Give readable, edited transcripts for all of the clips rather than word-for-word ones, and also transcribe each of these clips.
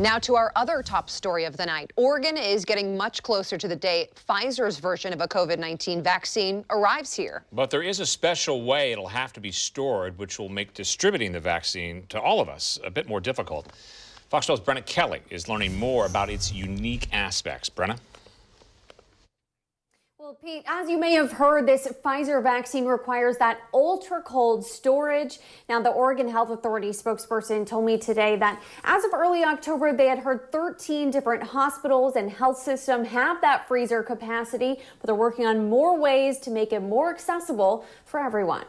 Now to our other top story of the night. Oregon is getting much closer to the day Pfizer's version of a COVID-19 vaccine arrives here. But there is a special way it'll have to be stored, which will make distributing the vaccine to all of us a bit more difficult. Fox 12's Brenna Kelly is learning more about its unique aspects. Brenna? Well, Pete, as you may have heard, this Pfizer vaccine requires that ultra-cold storage. Now, the Oregon Health Authority spokesperson told me today that as of early October, they had heard 13 different hospitals and health systems have that freezer capacity, but they're working on more ways to make it more accessible for everyone.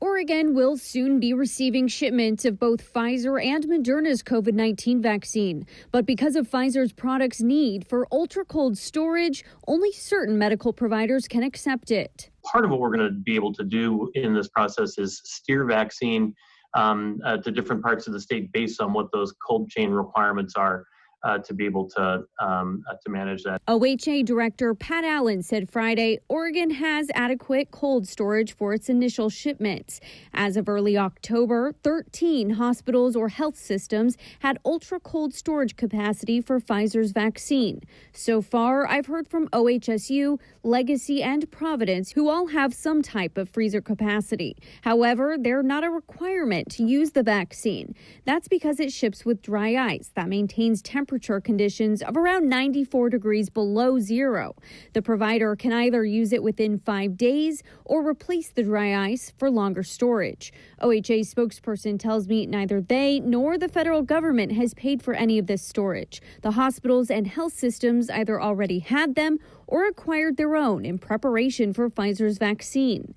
Oregon will soon be receiving shipments of both Pfizer and Moderna's COVID-19 vaccine. But because of Pfizer's product's need for ultra-cold storage, only certain medical providers can accept it. Part of what we're going to be able to do in this process is steer vaccine to different parts of the state based on what those cold chain requirements are. To be able to manage that. OHA Director Pat Allen said Friday Oregon has adequate cold storage for its initial shipments. As of early October, 13 hospitals or health systems had ultra-cold storage capacity for Pfizer's vaccine. So far, I've heard from OHSU, Legacy, and Providence, who all have some type of freezer capacity. However, they're not a requirement to use the vaccine. That's because it ships with dry ice that maintains temperature conditions of around 94 degrees below zero. The provider can either use it within 5 days or replace the dry ice for longer storage. OHA spokesperson tells me neither they nor the federal government has paid for any of this storage. The hospitals and health systems either already had them or acquired their own in preparation for Pfizer's vaccine.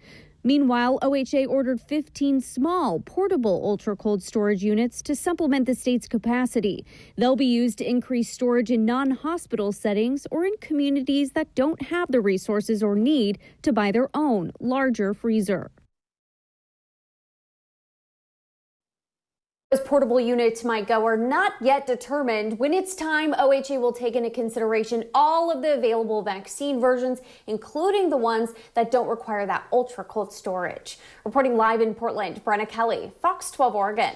Meanwhile, OHA ordered 15 small, portable ultra-cold storage units to supplement the state's capacity. They'll be used to increase storage in non-hospital settings or in communities that don't have the resources or need to buy their own larger freezer. Those portable units might go are not yet determined. When it's time, OHA will take into consideration all of the available vaccine versions, including the ones that don't require that ultra-cold storage. Reporting live in Portland, Brenna Kelly, Fox 12 Oregon.